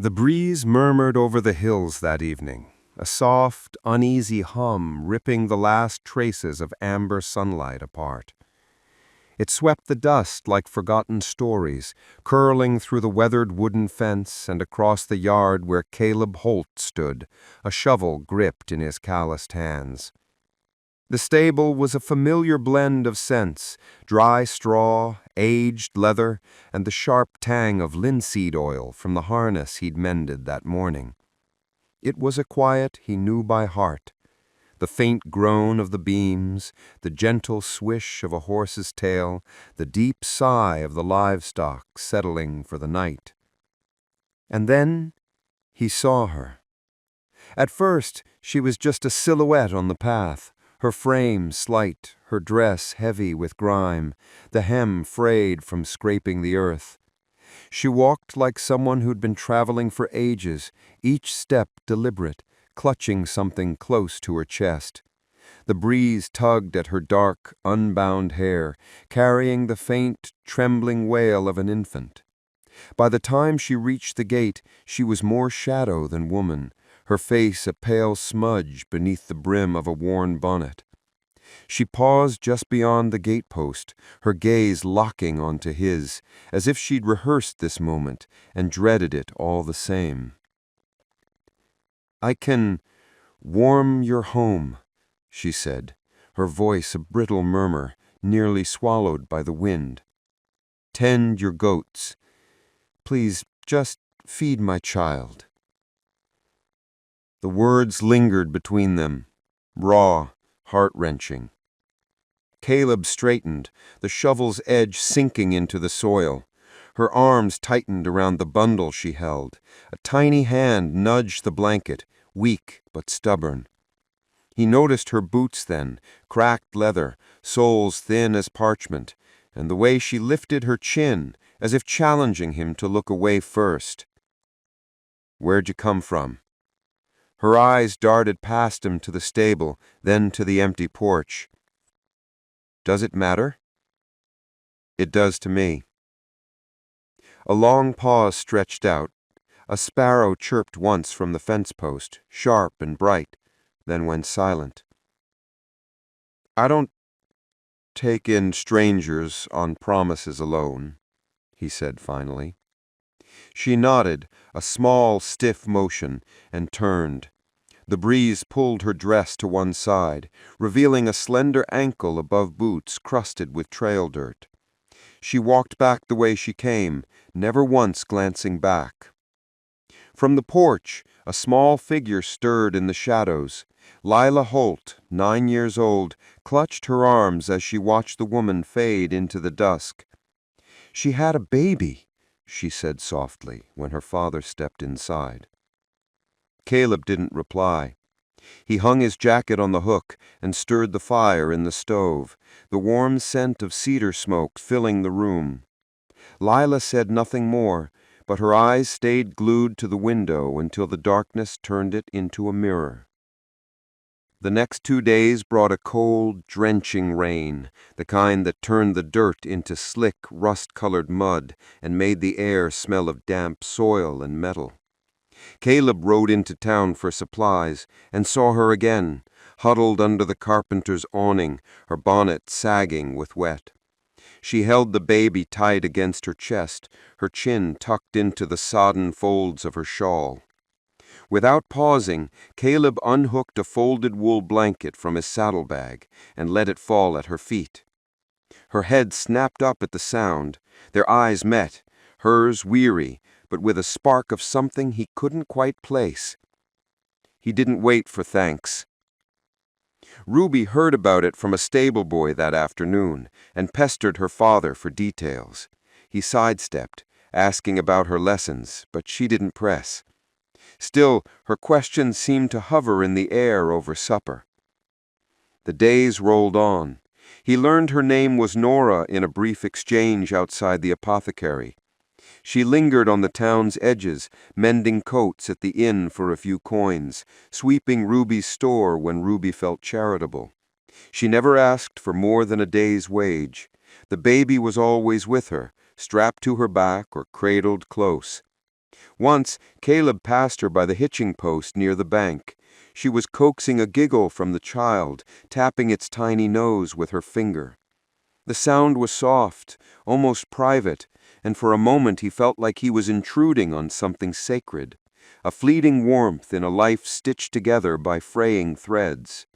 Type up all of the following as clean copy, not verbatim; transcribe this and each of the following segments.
The breeze murmured over the hills that evening, a soft, uneasy hum ripping the last traces of amber sunlight apart. It swept the dust like forgotten stories, curling through the weathered wooden fence and across the yard where Caleb Holt stood, a shovel gripped in his calloused hands. The stable was a familiar blend of scents: dry straw, aged leather, and the sharp tang of linseed oil from the harness he'd mended that morning. It was a quiet he knew by heart: the faint groan of the beams, the gentle swish of a horse's tail, the deep sigh of the livestock settling for the night. And then he saw her. At first, she was just a silhouette on the path, her frame slight, her dress heavy with grime, the hem frayed from scraping the earth. She walked like someone who'd been traveling for ages, each step deliberate, clutching something close to her chest. The breeze tugged at her dark, unbound hair, carrying the faint, trembling wail of an infant. By the time she reached the gate, she was more shadow than woman, her face a pale smudge beneath the brim of a worn bonnet. She paused just beyond the gatepost, her gaze locking onto his, as if she'd rehearsed this moment and dreaded it all the same. "I can warm your home," she said, her voice a brittle murmur, nearly swallowed by the wind. "Tend your goats. Please, just feed my child." The words lingered between them, raw, heart-wrenching. Caleb straightened, the shovel's edge sinking into the soil. Her arms tightened around the bundle she held. A tiny hand nudged the blanket, weak but stubborn. He noticed her boots then, cracked leather, soles thin as parchment, and the way she lifted her chin, as if challenging him to look away first. "Where'd you come from?" Her eyes darted past him to the stable, then to the empty porch. "Does it matter?" "It does to me." A long pause stretched out. A sparrow chirped once from the fence post, sharp and bright, then went silent. "I don't take in strangers on promises alone," he said finally. She nodded, a small, stiff motion, and turned. The breeze pulled her dress to one side, revealing a slender ankle above boots crusted with trail dirt. She walked back the way she came, never once glancing back. From the porch, a small figure stirred in the shadows. Lila Holt, 9 years old, clutched her arms as she watched the woman fade into the dusk. "She had a baby," she said softly when her father stepped inside. Caleb didn't reply. He hung his jacket on the hook and stirred the fire in the stove, the warm scent of cedar smoke filling the room. Lila said nothing more, but her eyes stayed glued to the window until the darkness turned it into a mirror. The next 2 days brought a cold, drenching rain, the kind that turned the dirt into slick, rust-colored mud and made the air smell of damp soil and metal. Caleb rode into town for supplies and saw her again, huddled under the carpenter's awning, her bonnet sagging with wet. She held the baby tight against her chest, her chin tucked into the sodden folds of her shawl. Without pausing, Caleb unhooked a folded wool blanket from his saddlebag and let it fall at her feet. Her head snapped up at the sound. Their eyes met, hers weary, but with a spark of something he couldn't quite place. He didn't wait for thanks. Ruby heard about it from a stable boy that afternoon and pestered her father for details. He sidestepped, asking about her lessons, but she didn't press. Still, her questions seemed to hover in the air over supper. The days rolled on. He learned her name was Nora in a brief exchange outside the apothecary. She lingered on the town's edges, mending coats at the inn for a few coins, sweeping Ruby's store when Ruby felt charitable. She never asked for more than a day's wage. The baby was always with her, strapped to her back or cradled close. Once, Caleb passed her by the hitching post near the bank. She was coaxing a giggle from the child, tapping its tiny nose with her finger. The sound was soft, almost private, and for a moment he felt like he was intruding on something sacred, a fleeting warmth in a life stitched together by fraying threads.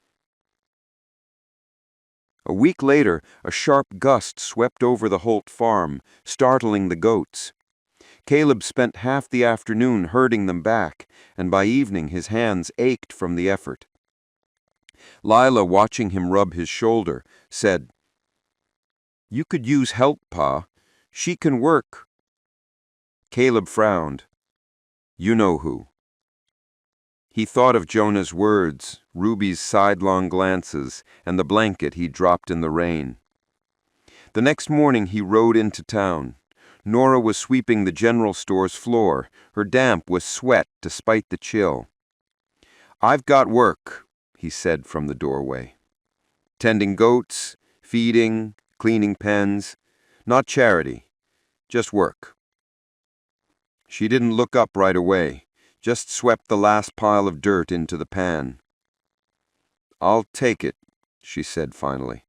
A week later, a sharp gust swept over the Holt farm, startling the goats. Caleb spent half the afternoon herding them back, and by evening his hands ached from the effort. Lila, watching him rub his shoulder, said, "You could use help, Pa. She can work." Caleb frowned. "You know who." He thought of Jonah's words, Ruby's sidelong glances, and the blanket he dropped in the rain. The next morning he rode into town. Nora was sweeping the general store's floor. Her damp was sweat despite the chill. "I've got work," he said from the doorway. "Tending goats, feeding, cleaning pens. Not charity, just work." She didn't look up right away, just swept the last pile of dirt into the pan. "I'll take it," she said finally.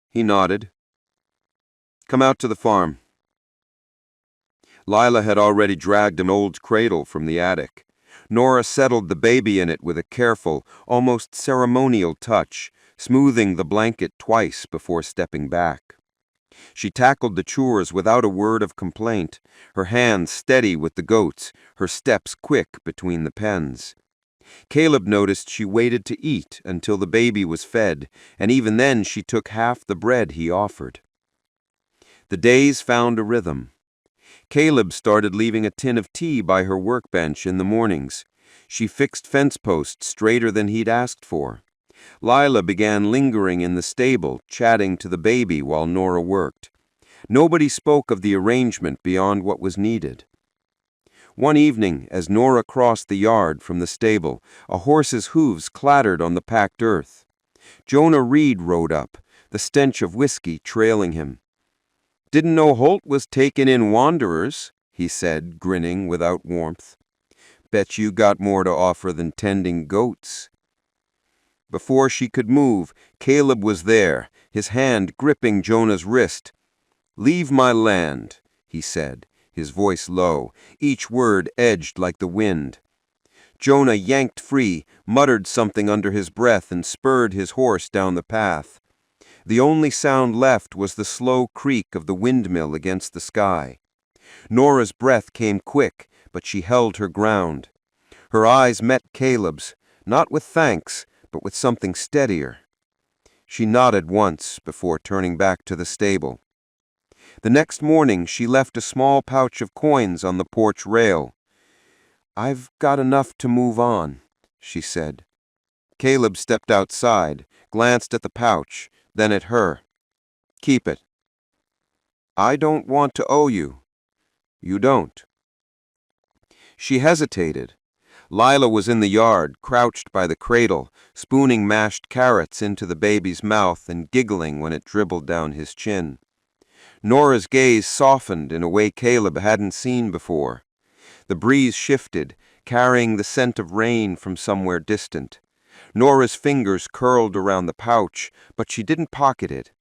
He nodded. "Come out to the farm." Lila had already dragged an old cradle from the attic. Nora settled the baby in it with a careful, almost ceremonial touch, smoothing the blanket twice before stepping back. She tackled the chores without a word of complaint, her hands steady with the goats, her steps quick between the pens. Caleb noticed she waited to eat until the baby was fed, and even then she took half the bread he offered. The days found a rhythm. Caleb started leaving a tin of tea by her workbench in the mornings. She fixed fence posts straighter than he'd asked for. Lila began lingering in the stable, chatting to the baby while Nora worked. Nobody spoke of the arrangement beyond what was needed. One evening, as Nora crossed the yard from the stable, a horse's hooves clattered on the packed earth. Jonah Reed rode up, the stench of whiskey trailing him. "Didn't know Holt was taking in wanderers," he said, grinning without warmth. "Bet you got more to offer than tending goats." Before she could move, Caleb was there, his hand gripping Jonah's wrist. "Leave my land," he said, his voice low, each word edged like the wind. Jonah yanked free, muttered something under his breath, and spurred his horse down the path. The only sound left was the slow creak of the windmill against the sky. Nora's breath came quick, but she held her ground. Her eyes met Caleb's, not with thanks, but with something steadier. She nodded once before turning back to the stable. The next morning she left a small pouch of coins on the porch rail. "I've got enough to move on," she said. Caleb stepped outside, glanced at the pouch, then at her. "Keep it." "I don't want to owe you." "You don't." She hesitated. Lila was in the yard, crouched by the cradle, spooning mashed carrots into the baby's mouth and giggling when it dribbled down his chin. Nora's gaze softened in a way Caleb hadn't seen before. The breeze shifted, carrying the scent of rain from somewhere distant. Nora's fingers curled around the pouch, but she didn't pocket it.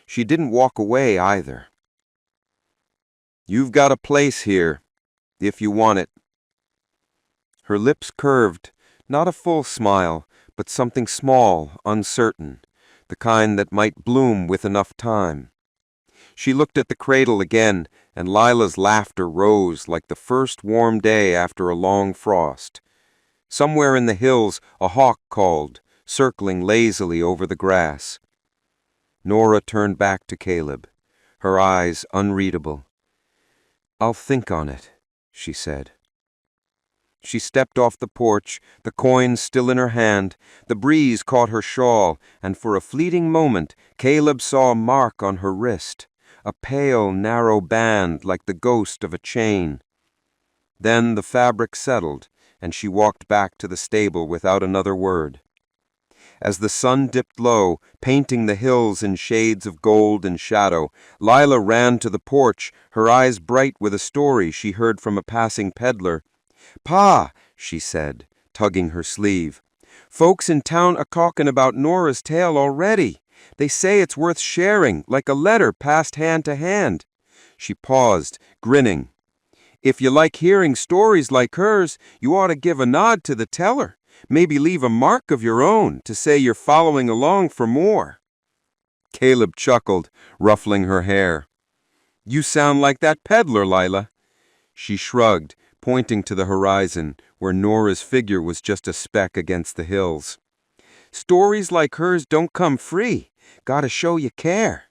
She didn't walk away either. "You've got a place here, if you want it." Her lips curved, not a full smile, but something small, uncertain, the kind that might bloom with enough time. She looked at the cradle again, and Lila's laughter rose like the first warm day after a long frost. Somewhere in the hills a hawk called, circling lazily over the grass. Nora turned back to Caleb, her eyes unreadable. "I'll think on it," she said. She stepped off the porch, the coins still in her hand. The breeze caught her shawl, and for a fleeting moment Caleb saw a mark on her wrist, a pale, narrow band like the ghost of a chain. Then the fabric settled, and she walked back to the stable without another word. As the sun dipped low, painting the hills in shades of gold and shadow, Lila ran to the porch, her eyes bright with a story she heard from a passing peddler. "Pa," she said, tugging her sleeve, "folks in town are talking about Nora's tale already. They say it's worth sharing, like a letter passed hand to hand." She paused, grinning. "If you like hearing stories like hers, you ought to give a nod to the teller. Maybe leave a mark of your own to say you're following along for more." Caleb chuckled, ruffling her hair. "You sound like that peddler, Lila." She shrugged, pointing to the horizon, where Nora's figure was just a speck against the hills. "Stories like hers don't come free. Gotta show you care."